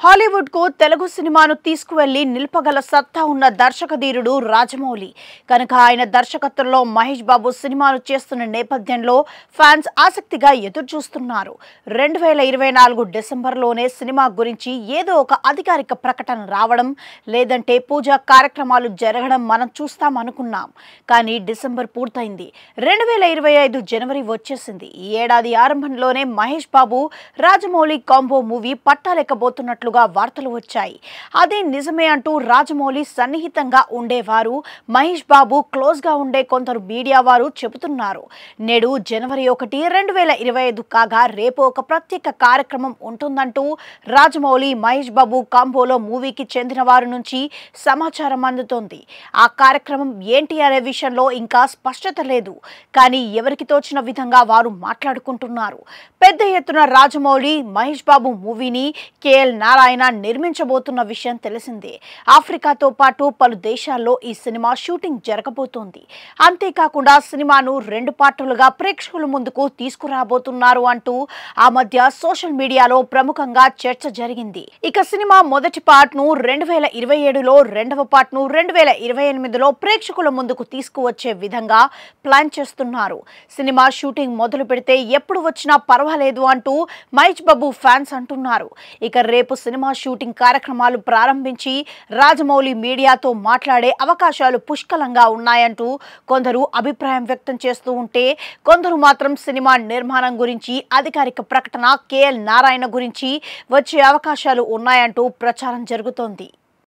Hollywood కు తెలుగు సినిమాను తీసుకువెళ్లి నిల్పగల సత్తా ఉన్న దర్శకధీరుడు రాజమౌళి కనుక ఆయన దర్శకత్వంలో మహేష్ బాబు సినిమాను చేస్తున్న నేపథ్యంలో ఫ్యాన్స్ ఆసక్తిగా ఎదురుచూస్తున్నారు. 2024 డిసెంబర్లోనే సినిమా గురించి ఏదో ఒక అధికారిక ప్రకటన రావడం లేదంటే పూజా కార్యక్రమాలు జరగడం మనం చూస్తామనుకున్నాం. కానీ డిసెంబర్ పూర్తయింది. 2025 జనవరి వచ్చేసింది. ఈ ఏడాది ఆరంభంలోనే మహేష్ బాబు రాజమౌళి కాంబో మూవీ పట్టాలెక్కబోతున్నట్లుగా వార్తలు వచ్చాయి. అదే నిజమే అంటూ రాజమౌళి సన్నిహితంగా ఉండేవారు, మహేష్ బాబు క్లోజ్ గా ఉండే కొందరు మీడియా వారు చెబుతున్నారు. నేడు జనవరి 1, 2025 కాగా రేపు ఒక ప్రత్యేక కార్యక్రమం ఉంటుందంటూ రాజమౌళి మహేష్ బాబు కాంబోలో మూవీకి చెందిన వారి నుంచి సమాచారం అందుతోంది. ఆ కార్యక్రమం ఏంటి అనే విషయంలో ఇంకా స్పష్టత లేదు. కానీ ఎవరికి తోచిన విధంగా వారు మాట్లాడుకుంటున్నారు. పెద్ద ఎత్తున రాజమౌళి మహేష్ బాబు మూవీని కేఎల్ నారాయణ నిర్మించబోతున్న విషయం తెలిసిందే. ఆఫ్రికాతో పాటు పలు దేశాల్లో ఈ సినిమా షూటింగ్ జరగబోతోంది. అంతేకాకుండా సినిమాను 2 పార్టులుగా ప్రేక్షకుల ముందుకు తీసుకురాబోతున్నారు అంటూ ఆ మధ్య సోషల్ మీడియాలో ప్రముఖంగా చర్చ జరిగింది. ఇక సినిమా మొదటి పార్ట్ ను 2027లో, రెండవ పార్ట్ ను 2028లో ప్రేక్షకుల ముందుకు తీసుకువచ్చే విధంగా ప్లాన్ చేస్తున్నారు. సినిమా షూటింగ్ మొదలు పెడితే ఎప్పుడు వచ్చినా పర్వాలేదు అంటూ మహేష్ బాబు ఫ్యాన్స్ అంటున్నారు. ఇక రేపు సినిమా షూటింగ్ కార్యక్రమాలు ప్రారంభించి రాజమౌళి మీడియాతో మాట్లాడే అవకాశాలు పుష్కలంగా ఉన్నాయంటూ కొందరు అభిప్రాయం వ్యక్తం చేస్తూ ఉంటే, కొందరు మాత్రం సినిమా నిర్మాణం గురించి అధికారిక ప్రకటన కేఎల్ నారాయణ గురించి వచ్చే అవకాశాలు ఉన్నాయంటూ ప్రచారం జరుగుతోంది.